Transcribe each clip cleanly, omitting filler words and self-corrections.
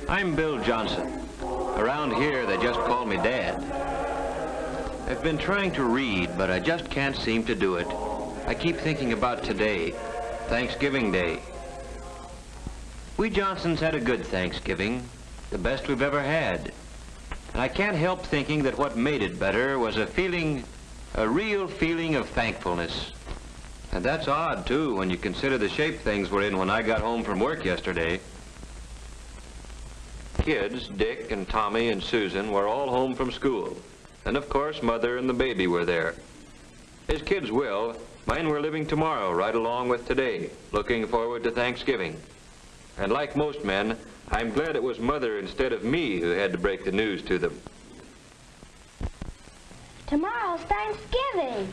I'm Bill Johnson. Around here, they just call me Dad. I've been trying to read, but I just can't seem to do it. I keep thinking about today, Thanksgiving Day. We Johnsons had a good Thanksgiving, the best we've ever had. And I can't help thinking that what made it better was a real feeling of thankfulness. And that's odd, too, when you consider the shape things were in when I got home from work yesterday. Kids, Dick and Tommy and Susan, were all home from school. And of course, Mother and the baby were there. As kids will, mine were living tomorrow right along with today, looking forward to Thanksgiving. And like most men, I'm glad it was Mother instead of me who had to break the news to them. Tomorrow's Thanksgiving.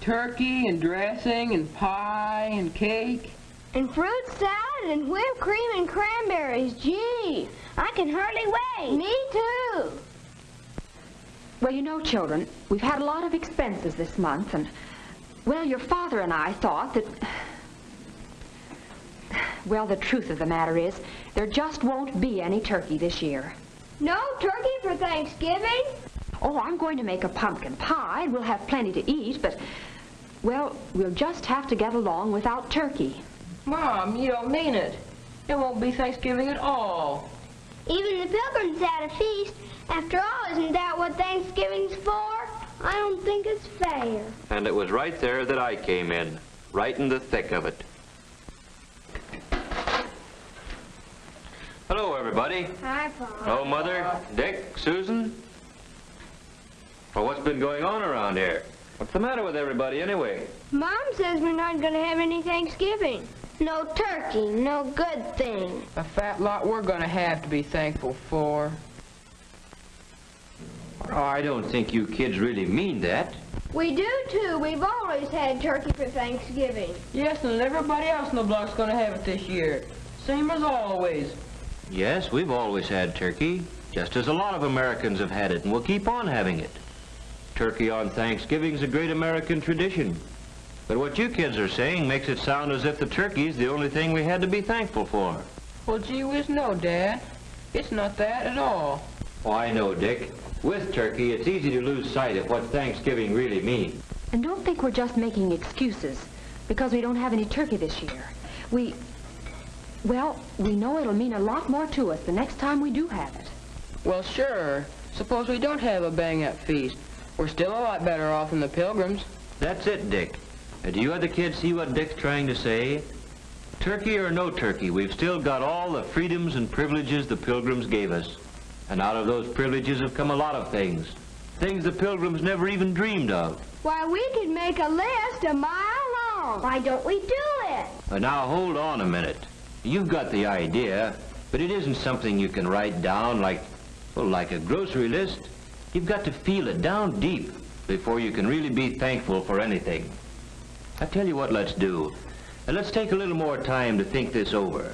Turkey and dressing and pie and cake. And fruit salad and whipped cream and cranberries. Gee, I can hardly wait. Me too. Well, you know, children, we've had a lot of expenses this month, and, well, your father and I thought that... Well, the truth of the matter is, there just won't be any turkey this year. No turkey for Thanksgiving? Oh, I'm going to make a pumpkin pie, and we'll have plenty to eat, but, well, we'll just have to get along without turkey. Mom, you don't mean it. It won't be Thanksgiving at all. Even the Pilgrims had a feast. After all, isn't that what Thanksgiving's for? I don't think it's fair. And it was right there that I came in, right in the thick of it. Hello, everybody. Hi, Paul. Hello, Mother, Dick, Susan. Well, what's been going on around here? What's the matter with everybody, anyway? Mom says we're not going to have any Thanksgiving. No turkey, no good thing. A fat lot we're gonna have to be thankful for. Oh, I don't think you kids really mean that. We do, too. We've always had turkey for Thanksgiving. Yes, and everybody else in the block's gonna have it this year. Same as always. Yes, we've always had turkey, just as a lot of Americans have had it, and we'll keep on having it. Turkey on Thanksgiving's a great American tradition. But what you kids are saying makes it sound as if the turkey's the only thing we had to be thankful for. Well, gee whiz, no, Dad. It's not that at all. Oh, I know, Dick. With turkey, it's easy to lose sight of what Thanksgiving really means. And don't think we're just making excuses because we don't have any turkey this year. We know it'll mean a lot more to us the next time we do have it. Well, sure. Suppose we don't have a bang-up feast. We're still a lot better off than the Pilgrims. That's it, Dick. Do you other kids see what Dick's trying to say? Turkey or no turkey, we've still got all the freedoms and privileges the Pilgrims gave us. And out of those privileges have come a lot of things. Things the Pilgrims never even dreamed of. Why, we could make a list a mile long. Why don't we do it? Now, hold on a minute. You've got the idea, but it isn't something you can write down like a grocery list. You've got to feel it down deep before you can really be thankful for anything. I tell you what let's do. Let's take a little more time to think this over.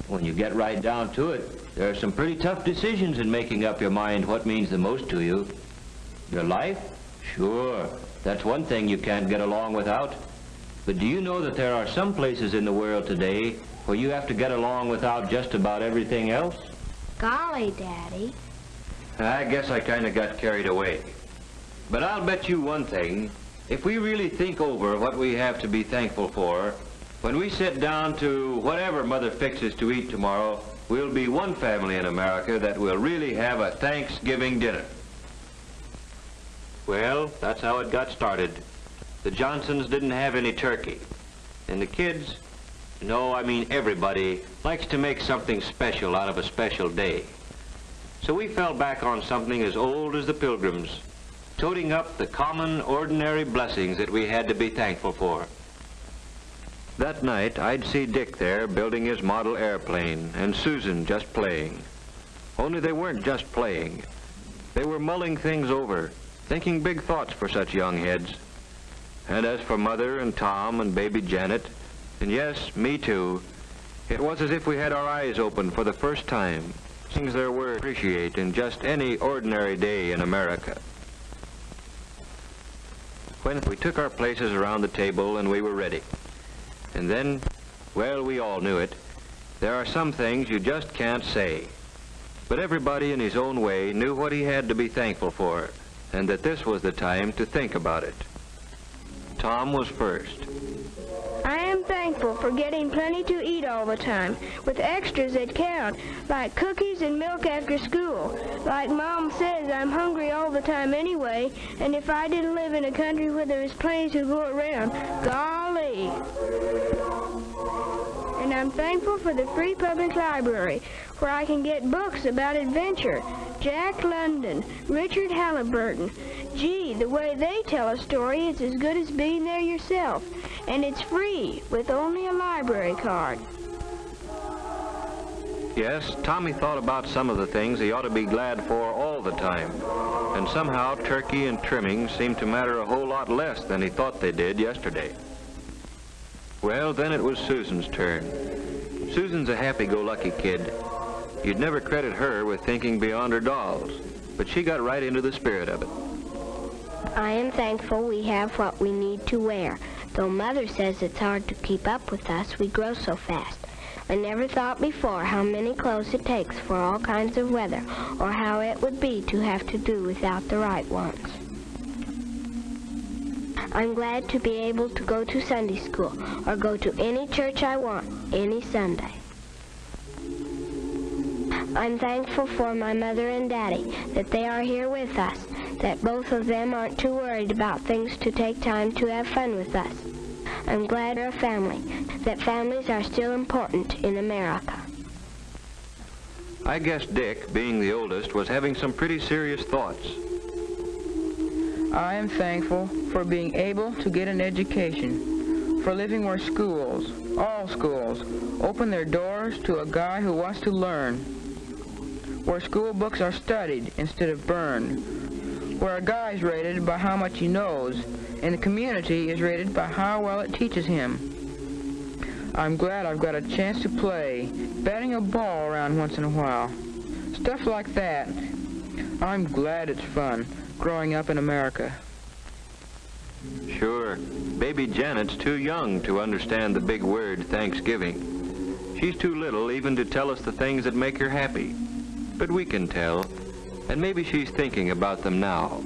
When you get right down to it, there are some pretty tough decisions in making up your mind what means the most to you. Your life? Sure, that's one thing you can't get along without. But do you know that there are some places in the world today where you have to get along without just about everything else? Golly, Daddy. I guess I kind of got carried away. But I'll bet you one thing. If we really think over what we have to be thankful for, when we sit down to whatever Mother fixes to eat tomorrow, we'll be one family in America that will really have a Thanksgiving dinner. Well, that's how it got started. The Johnsons didn't have any turkey. And the kids, no, I mean everybody, likes to make something special out of a special day. So we fell back on something as old as the Pilgrims, toting up the common, ordinary blessings that we had to be thankful for. That night, I'd see Dick there building his model airplane, and Susan just playing. Only they weren't just playing. They were mulling things over, thinking big thoughts for such young heads. And as for Mother and Tom and baby Janet, and yes, me too, it was as if we had our eyes open for the first time. Things there were to appreciate in just any ordinary day in America. When we took our places around the table and we were ready. And then, well, we all knew it. There are some things you just can't say. But everybody in his own way knew what he had to be thankful for, and that this was the time to think about it. Tom was first. I am thankful for getting plenty to eat all the time, with extras that count, like cookies and milk after school. Like Mom says, I'm hungry all the time anyway, and if I didn't live in a country where there was plenty to go around, golly. And I'm thankful for the free public library, where I can get books about adventure. Jack London, Richard Halliburton. Gee, the way they tell a story is as good as being there yourself. And it's free, with only a library card. Yes, Tommy thought about some of the things he ought to be glad for all the time. And somehow turkey and trimmings seemed to matter a whole lot less than he thought they did yesterday. Well, then it was Susan's turn. Susan's a happy-go-lucky kid. You'd never credit her with thinking beyond her dolls, but she got right into the spirit of it. I am thankful we have what we need to wear. Though Mother says it's hard to keep up with us, we grow so fast. I never thought before how many clothes it takes for all kinds of weather, or how it would be to have to do without the right ones. I'm glad to be able to go to Sunday school, or go to any church I want, any Sunday. I'm thankful for my mother and daddy, that they are here with us, that both of them aren't too worried about things to take time to have fun with us. I'm glad we're a family, that families are still important in America. I guess Dick, being the oldest, was having some pretty serious thoughts. I am thankful for being able to get an education, for living where schools, all schools, open their doors to a guy who wants to learn, where school books are studied instead of burned, where a guy is rated by how much he knows, and the community is rated by how well it teaches him. I'm glad I've got a chance to play, batting a ball around once in a while. Stuff like that. I'm glad it's fun, growing up in America. Sure, baby Janet's too young to understand the big word Thanksgiving. She's too little even to tell us the things that make her happy. But we can tell, and maybe she's thinking about them now.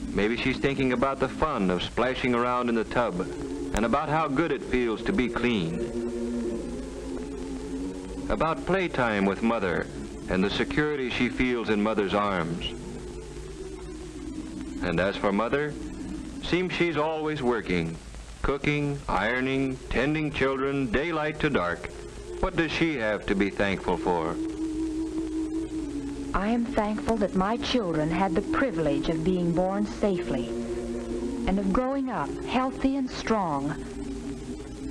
Maybe she's thinking about the fun of splashing around in the tub, and about how good it feels to be clean. About playtime with Mother, and the security she feels in Mother's arms. And as for Mother, seems she's always working, cooking, ironing, tending children, daylight to dark. What does she have to be thankful for? I am thankful that my children had the privilege of being born safely and of growing up healthy and strong.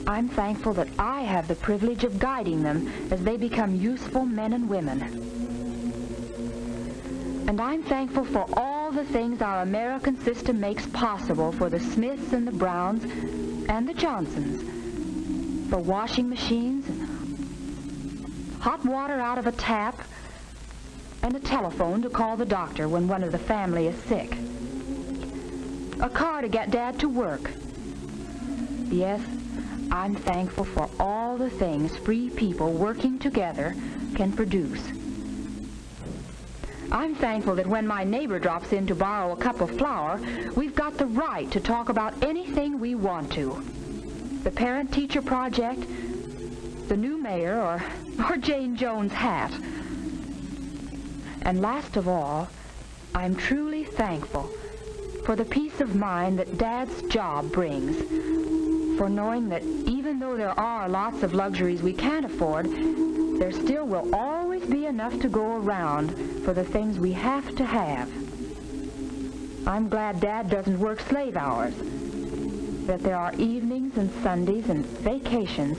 I'm thankful that I have the privilege of guiding them as they become useful men and women. And I'm thankful for all the things our American system makes possible for the Smiths and the Browns and the Johnsons. For washing machines, hot water out of a tap, and a telephone to call the doctor when one of the family is sick. A car to get Dad to work. Yes, I'm thankful for all the things free people working together can produce. I'm thankful that when my neighbor drops in to borrow a cup of flour, we've got the right to talk about anything we want to. The parent-teacher project, the new mayor, or Jane Jones' hat. And last of all, I'm truly thankful for the peace of mind that Dad's job brings, for knowing that even though there are lots of luxuries we can't afford, there still will always be enough to go around for the things we have to have. I'm glad Dad doesn't work slave hours, that there are evenings and Sundays and vacations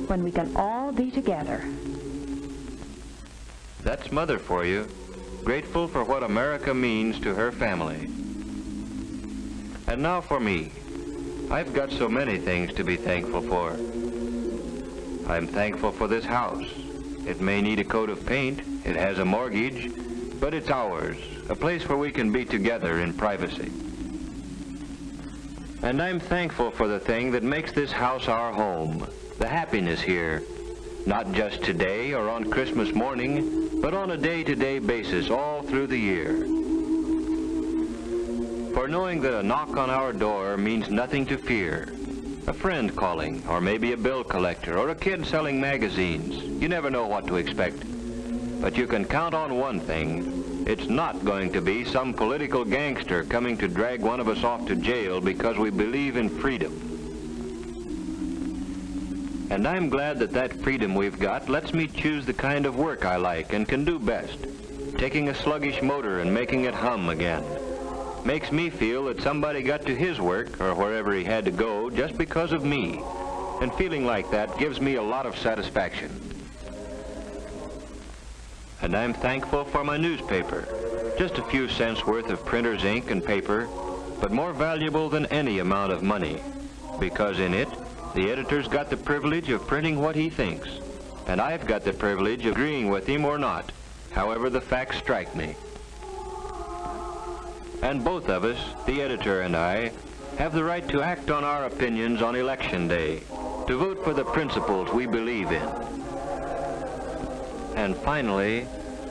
when we can all be together. That's Mother for you, grateful for what America means to her family. And now for me. I've got so many things to be thankful for. I'm thankful for this house. It may need a coat of paint, it has a mortgage, but it's ours, a place where we can be together in privacy. And I'm thankful for the thing that makes this house our home, the happiness here, Not just today or on Christmas morning, but on a day-to-day basis all through the year. For knowing that a knock on our door means nothing to fear. A friend calling, or maybe a bill collector, or a kid selling magazines. You never know what to expect. But you can count on one thing. It's not going to be some political gangster coming to drag one of us off to jail because we believe in freedom. And I'm glad that that freedom we've got lets me choose the kind of work I like and can do best. Taking a sluggish motor and making it hum again. Makes me feel that somebody got to his work, or wherever he had to go, just because of me. And feeling like that gives me a lot of satisfaction. And I'm thankful for my newspaper. Just a few cents worth of printer's ink and paper, but more valuable than any amount of money. Because in it, the editor's got the privilege of printing what he thinks. And I've got the privilege of agreeing with him or not, however the facts strike me. And both of us, the editor and I, have the right to act on our opinions on Election Day, to vote for the principles we believe in. And finally,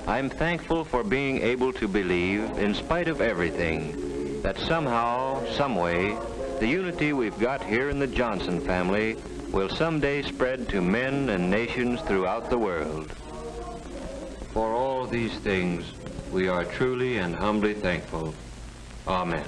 I'm thankful for being able to believe, in spite of everything, that somehow, someway, the unity we've got here in the Johnson family will someday spread to men and nations throughout the world. For all these things, we are truly and humbly thankful. Amen.